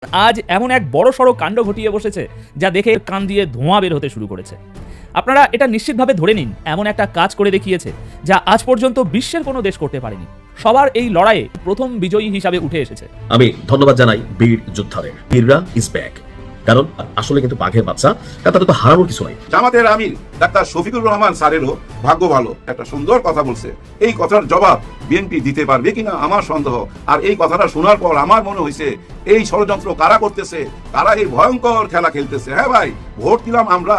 আজ এমন এক বড়সড় কাণ্ড ঘটিয়ে বসেছে যা দেখে কান দিয়ে ধোঁয়া বের হতে শুরু করেছে। আপনারা এটা নিশ্চিতভাবে ধরে নিন, এমন একটা কাজ করে দেখিয়েছে যা আজ পর্যন্ত বিশ্বের কোনো দেশ করতে পারেনি। সবার এই লড়াইয়ে প্রথম বিজয়ী হিসাবে উঠে এসেছে। আমি ধন্যবাদ জানাই বীর যোদ্ধাদের। বীররা ইজ ব্যাক। কারণ আসলে কিন্তু বাঘের বাচ্চা, তাদের তো হারানোর কিছু নাই। জামাতের আমির ডাক্তার শফিকুর রহমান স্যারেরও ভাগ্য ভালো, একটা সুন্দর কথা বলছে। এই কথার জবাব বিএনপি দিতে পারবে কিনা আমার সন্দেহ। আর এই কথাটা শোনার পর আমার মনে হয়েছে এই ষড়যন্ত্র কারা করতেছে, কারা এই ভয়ঙ্কর খেলা খেলতেছে। হ্যাঁ ভাই, ভোট দিলাম আমরা,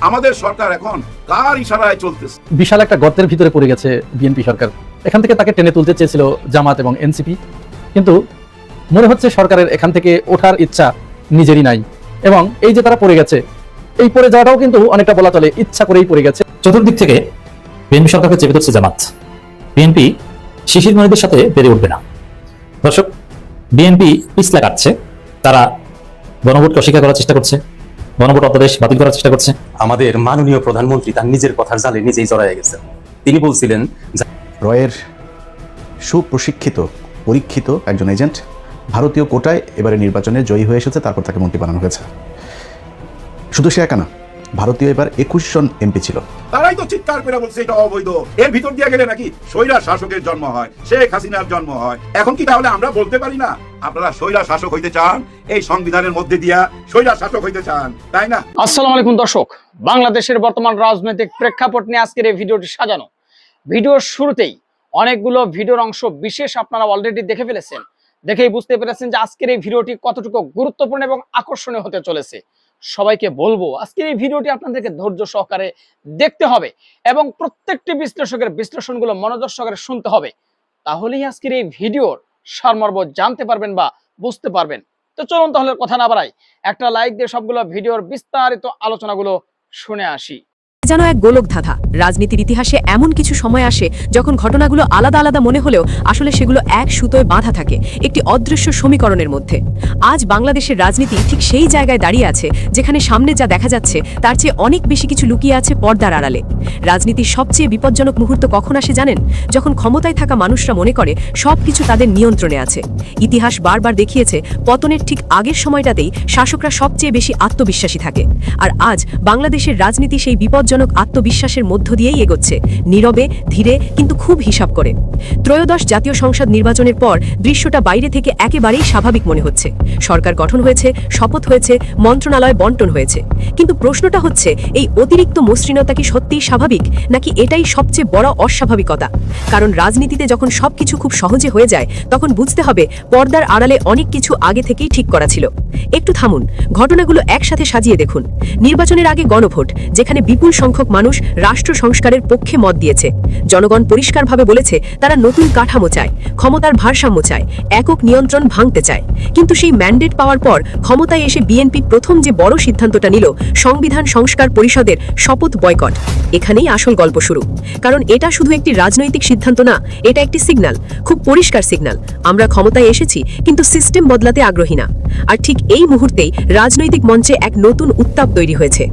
আমাদের সরকার এখন কার ইশারায় চলতেছে। বিশাল একটা গর্তের ভিতরে পড়ে গেছে বিএনপি সরকার। এখান থেকে তাকে টেনে তুলতে চেয়েছিল জামাত এবং এনসিপি, কিন্তু মনে হচ্ছে সরকারের এখান থেকে ওঠার ইচ্ছা নিজেরই নাই। এবং এই যে তারা পড়ে গেছে, এই পড়ে যাওয়াটাও কিন্তু অনেকটা বলা চলে ইচ্ছা করেই পড়ে গেছে। চতুর্দিক থেকে বিএনপি সরকারকে চেপে ধরছে জামাত। বিএনপি শিশির মনিদের সাথে পেরে উঠবে না। দর্শক, বিএনপি পিছলা কাটছে। তারা গণভোটকে অস্বীকার করার চেষ্টা করছে, গণভোট অধ্যাদেশ বাতিল করার চেষ্টা করছে। আমাদের মাননীয় প্রধানমন্ত্রী তার নিজের কথার জালে নিজেই জড়ায় গেছেন। তিনি বলছিলেন, রয়ের সুপ্রশিক্ষিত পরীক্ষিত একজন এজেন্ট ভারতীয় কোটায় এবারে নির্বাচনে জয়ী হয়ে এসেছে, তারপর তাকে মন্ত্রী বানানো হয়েছে। শুধু সে একা না, ভারতীয় এবার 21 জন এমপি ছিল। তারাই তো চিৎকার করে বলছে এটা অবৈধ। এর ভিতর দিয়ে গেলে নাকি স্বৈরা শাসকের জন্ম হয়, শেখ হাসিনার জন্ম হয়। এখন কি তাহলে আমরা বলতে পারি না আপনারা স্বৈরা শাসক হইতে চান? এই সংবিধানের মধ্যে দিয়া স্বৈরা শাসক হইতে চান, তাই না? আসসালামু আলাইকুম দর্শক, বাংলাদেশের বর্তমান রাজনৈতিক প্রেক্ষাপট নিয়ে আজকের এই ভিডিওটি সাজানো। ভিডিওর শুরুতেই অনেকগুলো ভিডিওর অংশ বিশেষ আপনারা অলরেডি দেখে ফেলেছেন, দেখেই বুঝতে পেরেছেন যে আজকের এই ভিডিওটি কতটুকু গুরুত্বপূর্ণ এবং আকর্ষণীয় হতে চলেছে। সবাইকে বলবো আজকের এই ভিডিওটি আপনাদেরকে ধৈর্য সহকারে দেখতে হবে এবং প্রত্যেকটি বিশ্লেষকের বিশ্লেষণগুলো মনোযোগ সহকারে শুনতে হবে। তাহলেই আজকের এই ভিডিওর সারমর্ম জানতে পারবেন বা বুঝতে পারবেন। তো চলুন তাহলে কথা না বাড়াই, একটা লাইক দিয়ে সবগুলো ভিডিওর বিস্তারিত আলোচনাগুলো শুনে আসি। যেন এক গোলক ধাঁধা। রাজনীতির ইতিহাসে এমন কিছু সময় আসে যখন ঘটনাগুলো আলাদা আলাদা মনে হলেও আসলে সেগুলো এক সুতোয় বাঁধা থাকে একটি অদৃশ্য সমীকরণের মধ্যে। আজ বাংলাদেশের রাজনীতি ঠিক সেই জায়গায় দাঁড়িয়ে আছে যেখানে সামনে যা দেখা যাচ্ছে তার চেয়ে অনেক বেশি কিছু লুকিয়ে আছে পর্দার আড়ালে। রাজনীতির সবচেয়ে বিপজ্জনক মুহূর্ত কখন আসে জানেন? যখন ক্ষমতায় থাকা মানুষরা মনে করে সবকিছু তাদের নিয়ন্ত্রণে আছে। ইতিহাস বারবার দেখিয়েছে পতনের ঠিক আগের সময়টাতেই শাসকরা সবচেয়ে বেশি আত্মবিশ্বাসী থাকে। আর আজ বাংলাদেশের রাজনীতি সেই বিপজ্জনক আত্মবিশ্বাসের মধ্য দিয়েই এগোচ্ছে, নীরবে ধীরে কিন্তু খুব হিসাব করে। ত্রয়োদশ জাতীয় সংসদ নির্বাচনের পর দৃশ্যটা বাইরে থেকে একেবারেই স্বাভাবিক মনে হচ্ছে। সরকার গঠন হয়েছে, শপথ হয়েছে, মন্ত্রণালয় বন্টন হয়েছে। কিন্তু প্রশ্নটা হচ্ছে, এই অতিরিক্ত মসৃণতা কি সত্যিই স্বাভাবিক, নাকি এটাই সবচেয়ে বড় অস্বাভাবিকতা? কারণ রাজনীতিতে যখন সবকিছু খুব সহজে হয়ে যায় তখন বুঝতে হবে পর্দার আড়ালে অনেক কিছু আগে থেকেই ঠিক করা ছিল। একটু থামুন, ঘটনাগুলো একসাথে সাজিয়ে দেখুন। নির্বাচনের আগে গণভোট, যেখানে বিপুল সংখ্যক মানুষ রাষ্ট্র সংস্কারের পক্ষে মত দিয়েছে। জনগণ পরিষ্কারভাবে বলেছে তারা নতুন কাঠামো চায়, ক্ষমতার ভারসাম্য চায়, একক নিয়ন্ত্রণ ভাঙতে চায়। কিন্তু সেই ম্যান্ডেট পাওয়ার পর ক্ষমতায় এসে বিএনপি প্রথম যে বড় সিদ্ধান্তটা নিল, সংবিধান সংস্কার পরিষদের শপথ বয়কট। এখানেই আসল গল্প শুরু। কারণ এটা শুধু একটি রাজনৈতিক সিদ্ধান্ত না, এটা একটি সিগন্যাল, খুব পরিষ্কার সিগন্যাল। আমরা ক্ষমতায় এসেছি কিন্তু সিস্টেম বদলাতে আগ্রহী না। আর ঠিক এই মুহূর্তেই রাজনৈতিক মঞ্চে এক নতুন উত্তাপ তৈরি হয়েছে।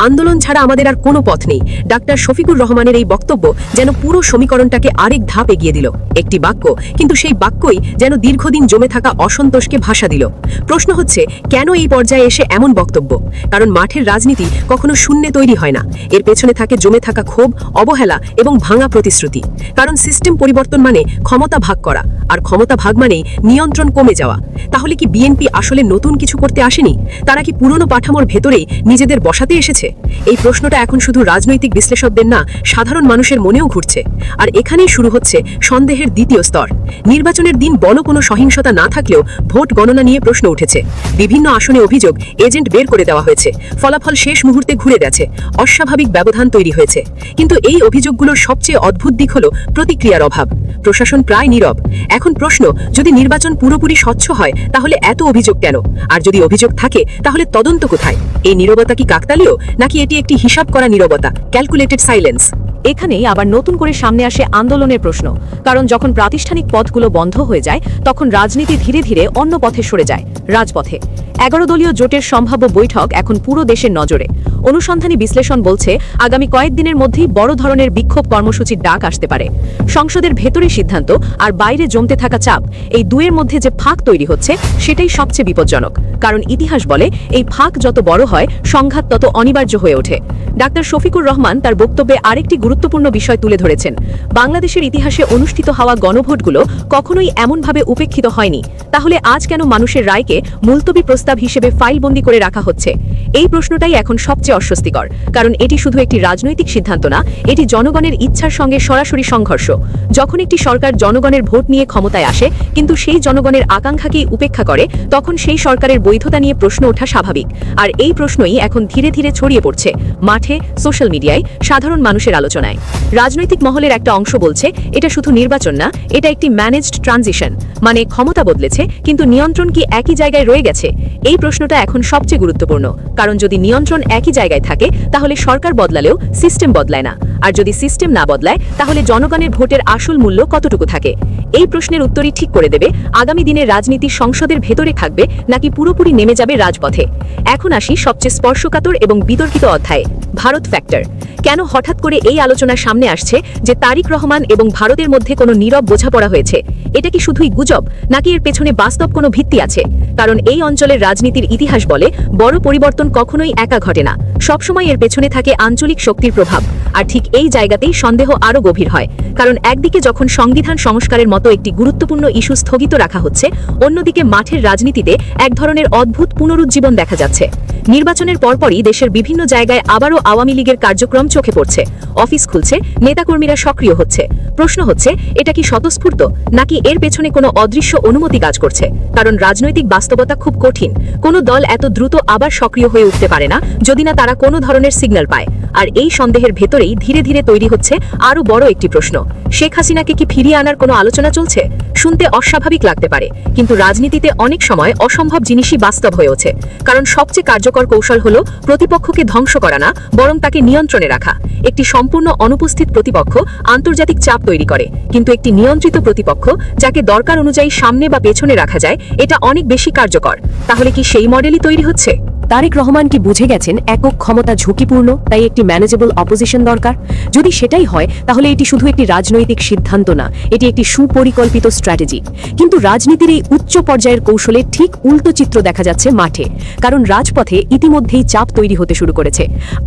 আন্দোলন ছাড়া আমাদের আর কোনো পথ নেই। ডাক্তার শফিকুর রহমানের এই বক্তব্য যেন পুরো সমীকরণটাকে আরেক ধাপ এগিয়ে দিল। একটি বাক্য, কিন্তু সেই বাক্যই যেন দীর্ঘদিন জমে থাকা অসন্তোষকে ভাষা দিল। প্রশ্ন হচ্ছে, কেন এই পর্যায়ে এসে এমন বক্তব্য? কারণ মাঠের রাজনীতি কখনো শূন্যে তৈরি হয় না, এর পেছনে থাকে জমে থাকা ক্ষোভ, অবহেলা এবং ভাঙা প্রতিশ্রুতি। কারণ সিস্টেম পরিবর্তন মানে ক্ষমতা ভাগ করা, আর ক্ষমতা ভাগ মানেই নিয়ন্ত্রণ কমে যাওয়া। তাহলে কি বিএনপি আসলে নতুন কিছু করতে আসেনি? তারা কি পুরনো পাঠামোর ভেতরেই নিজেদের বসাতে এসেছে? এই প্রশ্নটা এখন শুধু রাজনৈতিক বিশ্লেষকদের না, সাধারণ মানুষের মনেও ঘুরছে। আর এখানেই শুরু হচ্ছে সন্দেহের দ্বিতীয় স্তর। নির্বাচনের দিন বড় কোনো সহিংসতা না থাকলেও ভোট গণনা নিয়ে প্রশ্ন উঠেছে। বিভিন্ন আসনে অভিযোগ এজেন্ট বের করে দেওয়া হয়েছে, ফলাফল শেষ মুহূর্তে ঘুরে গেছে, অস্বাভাবিক ব্যবধান তৈরি হয়েছে। কিন্তু এই অভিযোগগুলোর সবচেয়ে অদ্ভুত দিক হলো প্রতিক্রিয়ার অভাব। প্রশাসন প্রায় নীরব। এখন প্রশ্ন, যদি নির্বাচন পুরোপুরি স্বচ্ছ হয় তাহলে এত অভিযোগ কেন? আর যদি অভিযোগ থাকে তাহলে তদন্ত কোথায়? এই নীরবতা কি কাকতালীয়, নাকি এটি একটি হিসাব করা নীরবতা, ক্যালকুলেটেড সাইলেন্স? এখানেই আবার নতুন করে সামনে আসে আন্দোলনের প্রশ্ন। কারণ যখন প্রাতিষ্ঠানিক পথগুলো বন্ধ হয়ে যায় তখন রাজনীতি ধীরে ধীরে অন্য পথে সরে যায়, রাজপথে। 11 দলীয় জোটের সম্ভাব্য বৈঠক এখন পুরো দেশের নজরে। অনুসন্ধানী বিশ্লেষণ বলছে আগামী কয়েকদিনের মধ্যেই বড় ধরনের বিক্ষোভ কর্মসূচির ডাক আসতে পারে। সংসদের ভেতরে সিদ্ধান্ত আর বাইরে জমতে থাকা চাপ, এই দুয়ের মধ্যে যে ফাঁক তৈরি হচ্ছে সেটাই সবচেয়ে বিপজ্জনক। কারণ ইতিহাস বলে এই ফাঁক যত বড় হয় সংঘাত তত অনিবার্য হয়ে ওঠে। ডাক্তার শফিকুর রহমান তার বক্তব্যে আরেকটি গুরুত্বপূর্ণ বিষয় তুলে ধরেছেন। বাংলাদেশের ইতিহাসে অনুষ্ঠিত হওয়া গণভোটগুলো কখনোই এমনভাবে উপেক্ষিত হয়নি। তাহলে আজ কেন মানুষের রায়কে মুলতবি প্রস্তাব হিসেবে ফাইলবন্দি করে রাখা হচ্ছে? এই প্রশ্নটাই এখন সবচেয়ে অস্বস্তিকর, কারণ এটি শুধু একটি রাজনৈতিক সিদ্ধান্ত না, এটি জনগণের ইচ্ছার সঙ্গে সরাসরি সংঘর্ষ। যখন একটি সরকার জনগণের ভোট নিয়ে ক্ষমতায় আসে কিন্তু সেই জনগণের আকাঙ্ক্ষাকেই উপেক্ষা করে, তখন সেই সরকারের বৈধতা নিয়ে প্রশ্ন ওঠা স্বাভাবিক। আর এই প্রশ্নই এখন ধীরে ধীরে ছড়িয়ে পড়ছে মাঠে, সোশ্যাল মিডিয়ায়, সাধারণ মানুষের আলোচনায়। রাজনৈতিক মহলের একটা অংশ বলছে এটা শুধু নির্বাচন না, এটা একটি ম্যানেজড ট্রানজিশন, মানে ক্ষমতা বদলেছে কিন্তু নিয়ন্ত্রণ কি একই জায়গায় রয়ে গেছে? এই প্রশ্নটা এখন সবচেয়ে গুরুত্বপূর্ণ, কারণ যদি নিয়ন্ত্রণ একই জায়গায় থাকে তাহলে সরকার বদলালেও সিস্টেম বদলায় না, আর যদি সিস্টেম না বদলায় তাহলে জনগণের ভোটের আসল মূল্য কতটুকু থাকে? এই প্রশ্নের উত্তরই ঠিক করে দেবে আগামী দিনে রাজনীতি সংসদের ভেতরে থাকবে নাকি পুরোপুরি নেমে যাবে রাজপথে। এখন আসি সবচেয়ে স্পর্শকাতর এবং বিতর্কিত অধ্যায়ে, ভারত ফ্যাক্টর। কেন হঠাৎ করে এই আলোচনার সামনে আসছে যে তারিক রহমান এবং ভারতের মধ্যে কোনো নীরব বোঝাপড়া হয়েছে? এটা কি শুধুই গুজব নাকি এর পেছনে বাস্তব কোনো ভিত্তি আছে? কারণ এই অঞ্চলের রাজনীতির ইতিহাস বলে বড় পরিবর্তন কখনোই একা ঘটে না, সবসময় এর পেছনে থাকে আঞ্চলিক শক্তির প্রভাব। আর ঠিক এই জায়গাতেই সন্দেহ আরও গভীর হয়, কারণ একদিকে যখন সংবিধান সংস্কারের মতো একটি গুরুত্বপূর্ণ ইস্যু স্থগিত রাখা হচ্ছে, অন্যদিকে মাঠের রাজনীতিতে এক ধরনের অদ্ভুত পুনরুজ্জীবন দেখা যাচ্ছে। নির্বাচনের পরপরই দেশের বিভিন্ন জায়গায় আবারও আওয়ামী লীগের কার্যক্রম চোখে পড়ছে, অফিস খুলছে, নেতাকর্মীরা সক্রিয় হচ্ছে। প্রশ্ন হচ্ছে এটা কি স্বতঃস্ফূর্ত নাকি এর পেছনে কোনো অদৃশ্য অনুমতি কাজ করছে? কারণ রাজনৈতিক বাস্তবতা খুব কঠিন, কোনো দল এত দ্রুত আবার সক্রিয় হয়ে উঠতে পারে না যদি না তারা কোনো ধরনের সিগন্যাল পায়। আর এই সন্দেহের ভেতরেই ধীরে ধীরে তৈরি হচ্ছে আরও বড় একটি প্রশ্ন, শেখ হাসিনাকে কি ফিরিয়ে আনার কোনো আলোচনা চলছে? শুনতে অস্বাভাবিক লাগতে পারে, কিন্তু রাজনীতিতে অনেক সময় অসম্ভব জিনিসই বাস্তব হয়ে ওঠে। কারণ সবচেয়ে কার্যকর কৌশল হলো প্রতিপক্ষকে ধ্বংস করা না, বরং তাকে নিয়ন্ত্রণে রাখা। একটি সম্পূর্ণ অনুপস্থিত প্রতিপক্ষ আন্তর্জাতিক চাপ তৈরি করে, কিন্তু একটি নিয়ন্ত্রিত প্রতিপক্ষ যাকে দরকার অনুযায়ী সামনে বা পেছনে রাখা যায়, এটা অনেক বেশি কার্যকর। তাহলে কি সেই মডেলই তৈরি হচ্ছে? তারেক রহমান কি বুঝে গেছেন একক ক্ষমতা ঝুঁকিপূর্ণ, তাই একটি ম্যানেজেবল অপোজিশন দরকার? যদি সেটাই হয় তাহলে এটি শুধু একটি রাজনৈতিক সিদ্ধান্ত না, এটি একটি সুপরিকল্পিত স্ট্র্যাটেজি। কিন্তু রাজনীতির এই উচ্চ পর্যায়ের কৌশলে ঠিক উল্টো চিত্র দেখা যাচ্ছে মাঠে, কারণ রাজপথে ইতিমধ্যেই চাপ তৈরি হতে শুরু করেছে।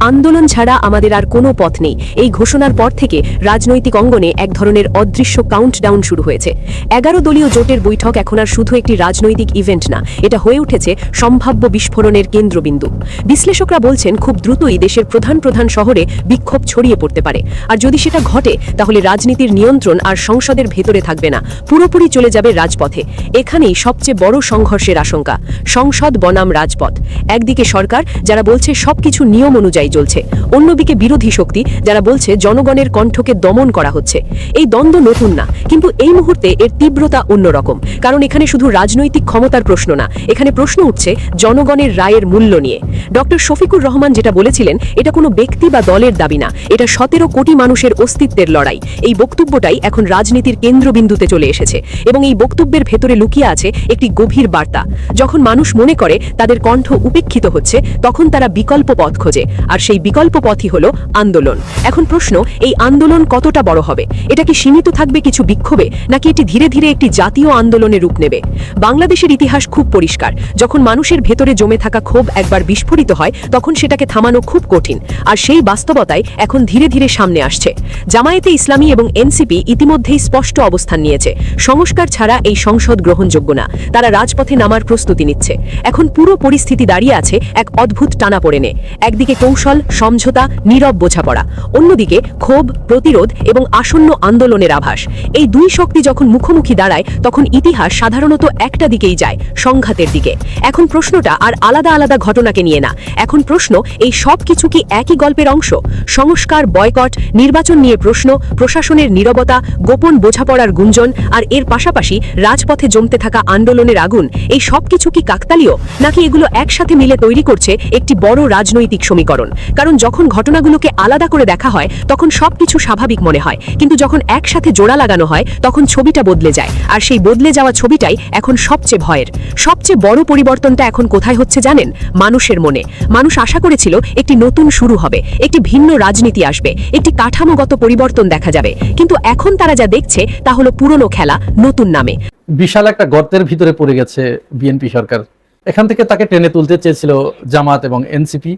আন্দোলন ছাড়া আমাদের আর কোনো পথ নেই, এই ঘোষণার পর থেকে রাজনৈতিক অঙ্গনে এক ধরনের অদৃশ্য কাউন্টডাউন শুরু হয়েছে। 11 দলীয় জোটের বৈঠক এখন আর শুধু একটি রাজনৈতিক ইভেন্ট না, এটা হয়ে উঠেছে সম্ভাব্য বিস্ফোরণের কেন্দ্রবিন্দু। বিশ্লেষকরা বলছেন খুব দ্রুতই দেশের প্রধান প্রধান শহরে বিক্ষোভ ছড়িয়ে পড়তে পারে। আর যদি সেটা ঘটে তাহলে রাজনীতির নিয়ন্ত্রণ আর সংসদের ভেতরে থাকবে না, পুরোপুরি চলে যাবে রাজপথে। এখানেই সবচেয়ে বড় সংঘর্ষের আশঙ্কা, সংসদ বনাম রাজপথ। একদিকে সরকার যারা বলছে সবকিছু নিয়ম অনুযায়ী চলছে, অন্যদিকে বিরোধী শক্তি যারা বলছে জনগণের কণ্ঠকে দমন করা হচ্ছে। এই দ্বন্দ্ব নতুন না, কিন্তু এই মুহূর্তে এর তীব্রতা অন্যরকম। কারণ এখানে শুধু রাজনৈতিক ক্ষমতার প্রশ্ন না, এখানে প্রশ্ন উঠছে জনগণের রায়ের মূল্য নিয়ে। ডক্টর শফিকুর রহমান যেটা বলেছিলেন, এটা কোনো ব্যক্তি বা দলের দাবি না, এটা 17 কোটি মানুষের অস্তিত্বের লড়াই। এই বক্তব্যটাই এখন রাজনীতির কেন্দ্রবিন্দুতে চলে এসেছে, এবং এই বক্তব্যের ভেতরে লুকিয়ে আছে একটি গভীর বার্তা। যখন মানুষ মনে করে তাদের কণ্ঠ উপেক্ষিত হচ্ছে, তখন তারা বিকল্প পথ খোঁজে, আর সেই বিকল্প পথই হলো আন্দোলন। এখন প্রশ্ন, এই আন্দোলন কতটা বড় হবে? এটা কি সীমিত থাকবে কিছু বিক্ষোভে, নাকি এটি ধীরে ধীরে একটি জাতীয় আন্দোলনের রূপ নেবে? বাংলাদেশের ইতিহাস খুব পরিষ্কার, যখন মানুষের ভেতরে জমে থাকা ক্ষোভ একবার বিস্ফোরিত হয় তখন সেটাকে থামানো খুব কঠিন। আর সেই বাস্তবতায় এখন ধীরে ধীরে সামনে আসছে। জামায়াতে ইসলামী এবং এনসিপি ইতিমধ্যেই স্পষ্ট অবস্থান নিয়েছে, সংস্কার ছাড়া এই সংসদ গ্রহণযোগ্য না। তারা রাজপথে নামার প্রস্তুতি নিচ্ছে। এখন পুরো পরিস্থিতি দাঁড়িয়ে আছে এক অদ্ভুত টানাপোড়েনে। একদিকে কৌশল, সমঝোতা, নীরব বোঝাপড়া, অন্যদিকে ক্ষোভ, প্রতিরোধ এবং আসন্ন আন্দোলনের আভাস। এই দুই শক্তি যখন মুখোমুখি দাঁড়ায় তখন ইতিহাস সাধারণত একটা দিকেই যায়, সংঘাতের দিকে। এখন প্রশ্নটা আর আলাদা আলাদা ঘটনাকে নিয়ে না, এখন প্রশ্ন এই সব কিছু কি একই গল্পের অংশ? সংস্কার, বয়কট, নির্বাচন নিয়ে প্রশ্ন, প্রশাসনের নীরবতা, গোপন বোঝাপড়ার গুঞ্জন, আর এর পাশাপাশি রাজপথে জমতে থাকা আন্দোলনের আগুন, এই সব কিছু কি কাকতালীয়, নাকি এগুলো একসাথে মিলে তৈরি করছে একটি বড় রাজনৈতিক সমীকরণ? কারণ যখন ঘটনাগুলোকে আলাদা করে দেখা হয় তখন সবকিছু স্বাভাবিক মনে হয়, কিন্তু যখন একসাথে জোড়া লাগানো হয় তখন ছবিটা বদলে যায়। আর সেই বদলে যাওয়া ছবিটাই এখন সবচেয়ে ভয়ের। সবচেয়ে বড় পরিবর্তনটা এখন কোথায় হচ্ছে জানেন? মানুষের মনে। মানুষ আশা করেছিল একটি নতুন শুরু হবে, একটি ভিন্ন রাজনীতি আসবে, একটি কাঠামোগত পরিবর্তন দেখা যাবে। কিন্তু এখন তারা যা দেখছে তা হলো পুরনো খেলা নতুন নামে। বিশাল একটা গর্তের ভিতরে পড়ে গেছে বিএনপি সরকার। এখান থেকে তাকে টেনে তুলতে চেয়েছিল জামাত এবং এনসিপি,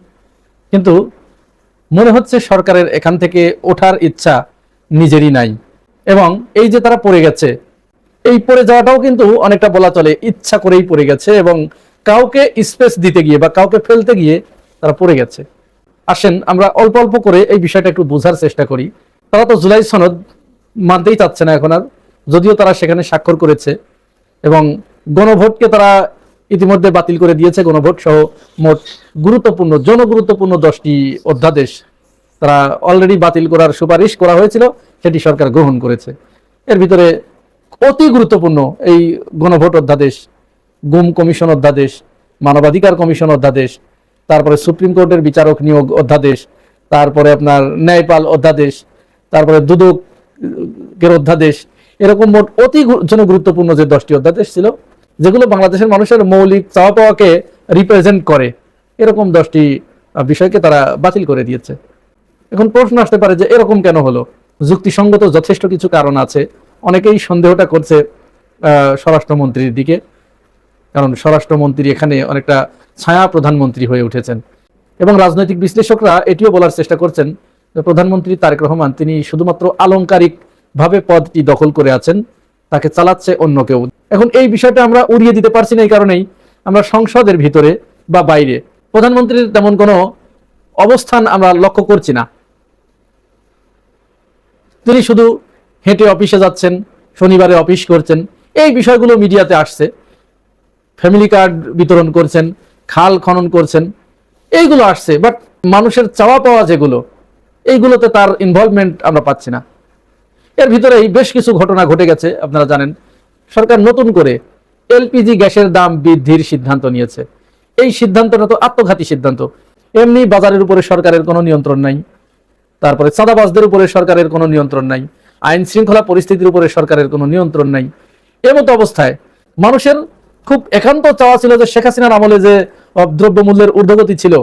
কিন্তু মনে হচ্ছে সরকারের এখান থেকে ওঠার ইচ্ছা নিজেরই নাই। এবং এই যে তারা পড়ে গেছে, এই পড়ে যাওয়াটাও কিন্তু অনেকটা বলা চলে ইচ্ছা করেই পড়ে গেছে, এবং কাউকে স্পেস দিতে গিয়ে বা কাউকে ফেলতে গিয়ে তারা পড়ে গেছে। আসেন আমরা অল্প অল্প করে এই বিষয়টা একটু বোঝার চেষ্টা করি। তারা তো জুলাই সনদ মানতেই চাচ্ছে না এখন আর, যদিও তারা সেখানে স্বাক্ষর করেছে, এবং গণভোটকে তারা ইতিমধ্যে বাতিল করে দিয়েছে। গণভোট সহ মোট গুরুত্বপূর্ণ জনগুরুত্বপূর্ণ 10টি অধ্যাদেশ তারা অলরেডি বাতিল করার সুপারিশ করা হয়েছিল, সেটি সরকার গ্রহণ করেছে। এর ভিতরে অতি গুরুত্বপূর্ণ এই গণভোট অধ্যাদেশ, গুম কমিশন অধ্যাদেশ, মানবাধিকার কমিশন অধ্যাদেশ, তারপরে সুপ্রিম কোর্টের বিচারক নিয়োগ অধ্যাদেশ, তারপরে আপনার ন্যায়পাল অধ্যাদেশ, তারপরে দুদকের অধ্যাদেশ, এরকম মোট অতি জনগুরুত্বপূর্ণ যে 10টি অধ্যাদেশ ছিল, যেগুলো বাংলাদেশের মানুষের মৌলিক চাওয়া পাওয়াকে রিপ্রেজেন্ট করে, এরকম 10টি বিষয়কে তারা বাতিল করে দিয়েছে। এখন প্রশ্ন আসতে পারে যে এরকম কেন হলো? যুক্তিসঙ্গত যথেষ্ট কিছু কারণ আছে। অনেকেই সন্দেহটা করছে স্বরাষ্ট্রমন্ত্রীর দিকে, কারণ স্বরাষ্ট্রমন্ত্রী এখানে অনেকটা ছায়া প্রধানমন্ত্রী হয়ে উঠেছেন। এবং রাজনৈতিক বিশ্লেষকরা এটিও বলার চেষ্টা করছেন যে প্রধানমন্ত্রী তারেক রহমান তিনি শুধুমাত্র আলংকারিক ভাবে পদটি দখল করে আছেন, তাকে চালাচ্ছে অন্য কেউ। এখন এই বিষয়টা আমরা উড়িয়ে দিতে পারছি না, এই কারণেই আমরা সংসদের ভিতরে বা বাইরে প্রধানমন্ত্রীর তেমন কোনো অবস্থান আমরা লক্ষ্য করছি না। তিনি শুধু হেঁটে অফিসে যাচ্ছেন, শনিবারে অফিস করছেন, এই বিষয়গুলো মিডিয়াতে আসছে। ফ্যামিলি কার্ড বিতরণ করছেন, খাল খনন করছেন, এইগুলো আসছে, বাট মানুষের চাওয়া পাওয়া যেগুলো, এইগুলোতে তার ইনভলভমেন্ট আমরা পাচ্ছি না। এর ভিতরেই বেশ কিছু ঘটনা ঘটে গেছে। আপনারা জানেন সরকার নতুন করে এলপিজি গ্যাসের দাম বৃদ্ধির সিদ্ধান্ত নিয়েছে। এই সিদ্ধান্তটা তো আত্মঘাতী সিদ্ধান্ত। এমনি বাজারের উপরে সরকারের কোনো নিয়ন্ত্রণ নাই, তারপরে চাঁদাবাজদের উপরে সরকারের কোনো নিয়ন্ত্রণ নাই, আইন শৃঙ্খলা পরিস্থিতির উপরে সরকারের কোনো নিয়ন্ত্রণ নাই। এমতো অবস্থায় মানুষের খুব একান্ত চাওয়া ছিল যে শেখ হাসিনার আমলে যে দ্রব্যমূল্যের ঊর্ধ্বগতি ছিল,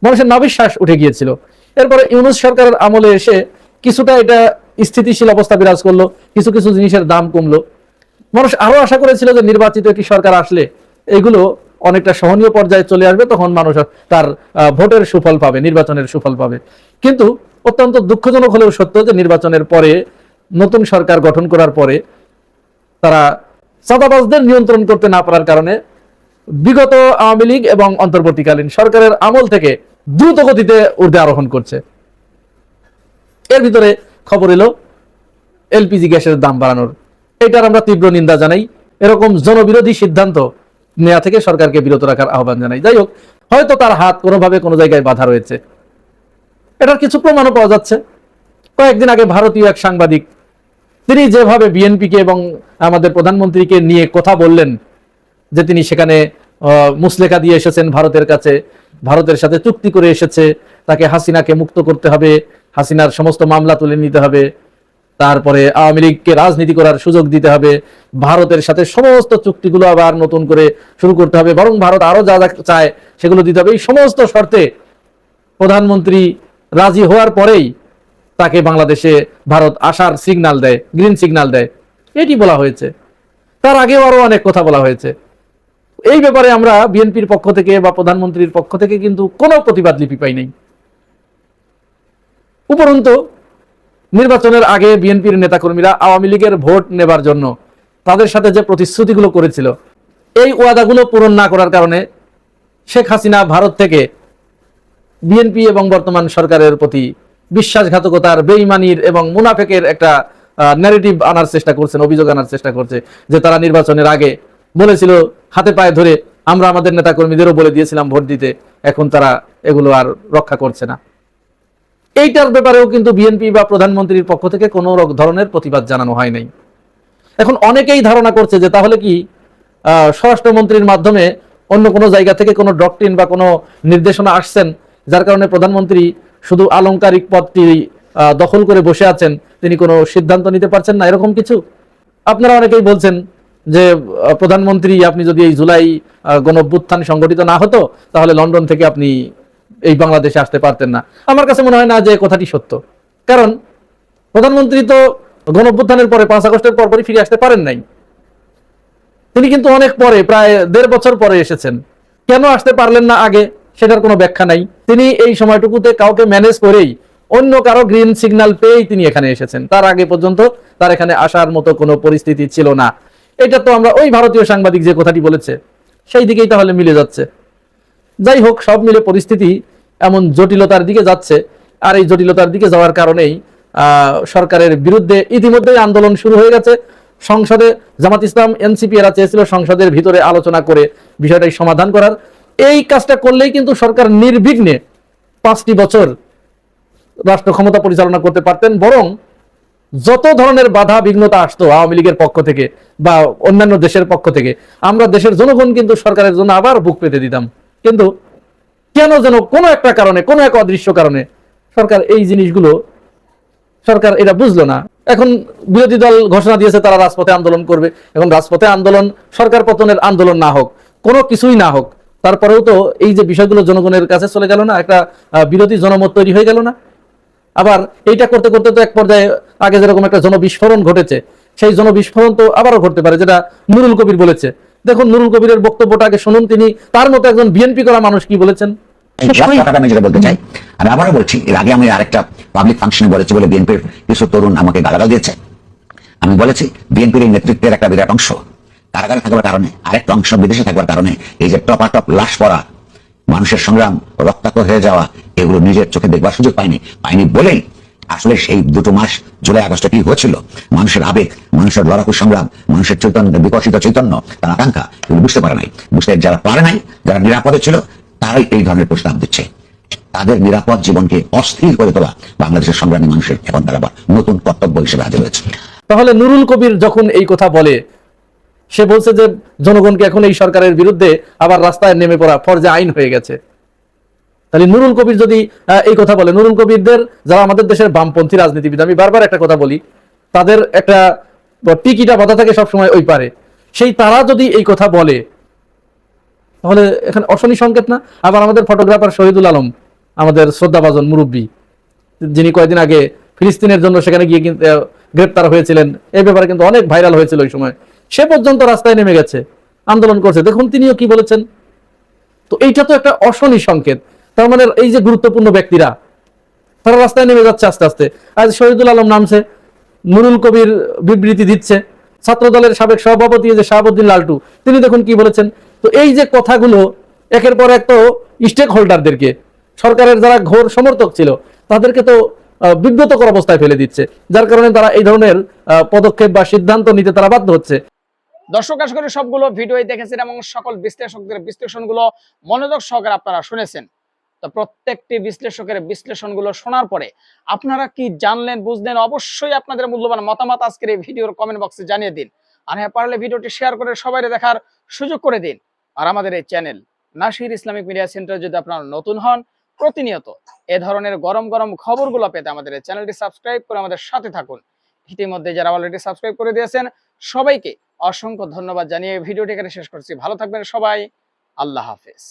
মানুষের নাভিশ্বাস উঠে গিয়েছিল। এরপরে ইউনূস সরকারের আমলে এসে কিছুটা এটা স্থিতিশীল অবস্থা বিরাজ করলো, কিছু কিছু জিনিসের দাম কমলো। মানুষ আরো আশা করেছিল যে নির্বাচিত একটি সরকার আসলে এগুলো অনেকটা সহনীয় পর্যায়ে চলে আসবে, তখন মানুষ তার ভোটের সুফল পাবে, নির্বাচনের সুফল পাবে। কিন্তু অত্যন্ত দুঃখজনক হলেও সত্য যে নির্বাচনের পরে, নতুন সরকার গঠন করার পরে তারা চাঁদাবাজদের নিয়ন্ত্রণ করতে না পারার কারণে বিগত আওয়ামী লীগ এবং অন্তর্বর্তীকালীন সরকারের আমল থেকে দ্রুত গতিতে ঊর্ধ্বে আরোহণ করছে। এর ভিতরে খবর এলো এলপিজি গ্যাসের দাম বাড়ানোর। এটার আমরা তীব্র নিন্দা জানাই। এরকম জনবিরোধী সিদ্ধান্ত নেওয়া থেকে সরকারকে বিরত রাখার আহ্বান জানাই। যাই হোক, হয়তো তার হাত কোনোভাবে কোনো জায়গায় বাধা রয়েছে, এটার কিছু প্রমাণও পাওয়া যাচ্ছে। কয়েকদিন আগে ভারতীয় এক সাংবাদিক তিনি যেভাবে বিএনপিকে এবং আমাদের প্রধানমন্ত্রীকে নিয়ে কথা বললেন, যে তিনি সেখানে মুসলেখা দিয়ে এসেছেন ভারতের কাছে, ভারতের সাথে চুক্তি করে এসেছে, তাকে হাসিনাকে মুক্ত করতে হবে, হাসিনার সমস্ত মামলা তুলে নিতে হবে, তারপরে আওয়ামী লীগকে রাজনীতি করার সুযোগ দিতে হবে, ভারতের সাথে সমস্ত চুক্তিগুলো আবার নতুন করে শুরু করতে হবে, বরং ভারত আরো যা যা চায় সেগুলো দিতে হবে। এই সমস্ত শর্তে প্রধানমন্ত্রী রাজি হওয়ার পরেই তাকে বাংলাদেশে ভারত আসার সিগন্যাল দেয়, গ্রিন সিগন্যাল দেয়, এটি বলা হয়েছে। তার আগেও আরো অনেক কথা বলা হয়েছে। এই ব্যাপারে আমরা বিএনপির পক্ষ থেকে বা প্রধানমন্ত্রীর পক্ষ থেকে কিন্তু কোনো প্রতিবাদ লিপি পাই নাই। উপরন্তু নির্বাচনের আগে বিএনপির নেতাকর্মীরা আওয়ামী লীগের ভোট নেবার জন্য তাদের সাথে যে প্রতিশ্রুতিগুলো করেছিল, এই ওয়াদাগুলো পূরণ না করার কারণে শেখ হাসিনা ভারত থেকে বিএনপি এবং বর্তমান সরকারের প্রতি বিশ্বাসঘাতকতার, বেইমানির এবং মুনাফেকের একটা ন্যারেটিভ আনার চেষ্টা করছেন, অভিযোগ আনার চেষ্টা করছে যে তারা নির্বাচনের আগে বলেছিল হাতে পায়ে ধরে, আমরা আমাদের নেতাকর্মীদেরও বলে দিয়েছিলাম ভোট দিতে, এখন তারা এগুলো আর রক্ষা করছে না। এইটার ব্যাপারেও কিন্তু বিএনপি বা প্রধানমন্ত্রীর পক্ষ থেকে কোনো ধরনের প্রতিবাদ জানানো হয় নাই। এখন অনেকেই ধারণা করছে যে তাহলে কি স্বরাষ্ট্রমন্ত্রীর মাধ্যমে অন্য কোনো জায়গা থেকে কোনো ডক্ট্রিন বা কোনো নির্দেশনা আসছেন, যার কারণে প্রধানমন্ত্রী শুধু আলংকারিক পদটি দখল করে বসে আছেন, তিনি কোনো সিদ্ধান্ত নিতে পারছেন না, এরকম কিছু। আপনারা অনেকেই বলছেন যে প্রধানমন্ত্রী আপনি যদি এই জুলাই গণঅভ্যুত্থান সংগঠিত না হতো তাহলে লন্ডন থেকে আপনি এই বাংলাদেশে আসতে পারতেন না। আমার কাছে মনে হয় না যে কথাটি সত্য, কারণ প্রধানমন্ত্রী তো গণঅভ্যুত্থানের পরে 5 আগস্টের পরপরই ফিরে আসতে পারেন নাই। তিনি কিন্তু অনেক পরে, প্রায় 1.5 বছর পরে এসেছেন। কেন আসতে পারলেন না আগে, সেটার কোনো ব্যাখ্যা নাই। তিনি এই সময়টুকুতে কাউকে ম্যানেজ করেই, অন্য কারো গ্রিন সিগন্যাল পেয়েই তিনি এখানে এসেছেন। তার আগে পর্যন্ত তার এখানে আসার মতো কোনো পরিস্থিতি ছিল না। এটা তো আমরা ওই ভারতীয় সাংবাদিক যে কথাটি বলেছে সেই দিকেই তাহলে মিলে যাচ্ছে। যাই হোক, সব মিলে পরিস্থিতি এমন জটিলতার দিকে যাচ্ছে, আর এই জটিলতার দিকে যাওয়ার কারণেই সরকারের বিরুদ্ধে ইতিমধ্যেই আন্দোলন শুরু হয়ে গেছে। সংসদে জামাত ইসলাম, এনসিপি এরা চেয়েছিল সংসদের ভিতরে আলোচনা করে বিষয়টাই সমাধান করার। এই কাজটা করলেই কিন্তু সরকার নির্বিঘ্নে 5টি বছর রাষ্ট্র ক্ষমতা পরিচালনা করতে পারতেন। বরং যত ধরনের বাধা বিঘ্নতা আসতো আওয়ামী লীগের পক্ষ থেকে বা অন্যান্য দেশের পক্ষ থেকে, আমরা দেশের জনগণ কিন্তু সরকারের জন্য আবার বুক পেতে দিতাম। কিন্তু কেন যেন কোনো একটা কারণে, কোনো এক অদৃশ্য কারণে সরকার এই জিনিসগুলো সরকার এটা বুঝলো না। এখন বিরোধী দল ঘোষণা দিয়েছে তারা রাজপথে আন্দোলন করবে। এখন রাজপথে আন্দোলন সরকার পতনের আন্দোলন না হোক, কোনো কিছুই না হোক, তারপরেও তো এই যে বিষয়গুলো জনগণের কাছে চলে গেল না, একটা বিরোধী জনমত তৈরি হয়ে গেল না। আবার এইটা করতে করতে তো এক পর্যায়ে আগে যেরকম একটা জনবিস্ফোরণ ঘটেছে, সেই জনবিস্ফোরণ তো আবারও ঘটতে পারে, যেটা নুরুল কবির বলেছে। দেখুন নুরুল কবিরের বক্তব্যটা আগে শুনুন, তিনি তার মতো একজন বিএনপি করা মানুষ কি বলেছেন। আমি যেটা বলতে চাই, আমি আবারও বলছি, এর আগে আমি আরেকটা পাবলিক ফাংশনে বলেছি বলে বিএনপির কিছু তরুণ আমাকে গালাগাল দিয়েছে। আমি বলেছি বিএনপির এই নেতৃত্বের একটা বিরাট অংশ কারাগারে থাকবার কারণে, আরেকটা অংশ বিদেশে থাকবার কারণে এই যে টপাটপ লাশ পড়া, মানুষের সংগ্রাম রক্তাক্ত হয়ে যাওয়া, এগুলো নিজের চোখে দেখবার সুযোগ পাইনি বলেই আসলে সেই 2 মাস জুলাই আগস্টে কি হয়েছিল, মানুষের আবেগ, মানুষের লড়াকু সংগ্রাম, মানুষের চৈতন্য, বিকশিত চৈতন্য, তার আকাঙ্ক্ষা, এগুলো বুঝতে পারে নাই। বুঝতে যারা পারে নাই, যারা নিরাপদে ছিল, তারাই এই ধরনের প্রস্তাব দিচ্ছে। তাদের নিরাপদ জীবনকে অস্থির করে তোলা বাংলাদেশের সংগ্রামী মানুষের এখন তারা নতুন কর্তব্য হিসেবে হাজির হয়েছে। তাহলে নুরুল কবির যখন এই কথা বলে, সে বলছে যে জনগণকে এখন এই সরকারের বিরুদ্ধে আবার রাস্তায় নেমে পড়া ফরজে আইন হয়ে গেছে। তাহলে নুরুল কবির যদি এই কথা বলে, নুরুল কবিরদের যারা আমাদের দেশের বামপন্থী রাজনীতিবিদ, আমি বারবার একটা কথা বলি, তাদের একটা টিকিটা বাধা থাকে সবসময় ওই পারে, সেই তারা যদি এই কথা বলে তাহলে এখানে অশনি সংকেত না? আবার আমাদের ফটোগ্রাফার শহীদুল আলম, আমাদের শ্রদ্ধাভাজন মুরব্বী, যিনি কয়েকদিন আগে ফিলিস্তিনের জন্য সেখানে গিয়ে গ্রেপ্তার হয়েছিলেন, এই ব্যাপারে কিন্তু অনেক ভাইরাল হয়েছিল ওই সময়, সে পর্যন্ত রাস্তায় নেমে গেছে, আন্দোলন করছে। দেখুন তিনিও কি বলেছেন। তো এইটা তো একটা অশনি সংকেত। তার মানে এই যে গুরুত্বপূর্ণ ব্যক্তিরা তারা রাস্তায় নেমে যাচ্ছে আস্তে আস্তে। আজ শহীদুল আলম নামছে, নুরুল কবির বিবৃতি দিচ্ছে, ছাত্র দলের সাবেক সভাপতি যে শাহাবুদ্দিন লালটু, তিনি দেখুন কি বলেছেন। তো এই যে কথাগুলো একের পর এক তো স্টেক হোল্ডারদেরকে, সরকারের যারা ঘোর সমর্থক ছিল তাদেরকে তো বিব্রতকর অবস্থায় ফেলে দিচ্ছে, যার কারণে তারা এই ধরনের পদক্ষেপ বা সিদ্ধান্ত নিতে তারা বাধ্য হচ্ছে। দর্শক আশা করি সবগুলো ভিডিওই দেখেছেন এবং সকল বিশ্লেষকদের বিশ্লেষণগুলো মনোযোগ সহকারে আপনারা শুনেছেন। তো প্রত্যেকটি বিশ্লেষকের বিশ্লেষণগুলো শোনার পরে আপনারা কি জানলেন, বুঝলেন, অবশ্যই আপনাদের মূল্যবান মতামত আজকের এই ভিডিওর কমেন্ট বক্সে জানিয়ে দিন। আর হ্যাঁ, পারলে ভিডিওটি শেয়ার করে সবাই দেখার সুযোগ করে দিন। আর আমাদের এই channel Nasir Islamic media centre যদি আপনারা নতুন হন, প্রতিনিয়ত এ ধরনের গরম গরম খবরগুলো পেতে আমাদের এই চ্যানেলটি সাবস্ক্রাইব করে আমাদের সাথে থাকুন। ইতিমধ্যে যারা অলরেডি সাবস্ক্রাইব করে দিয়েছেন সবাইকে অসংখ্য ধন্যবাদ জানিয়ে ভিডিওটি এখানে শেষ করছি। ভালো থাকবেন সবাই, আল্লাহ হাফেজ।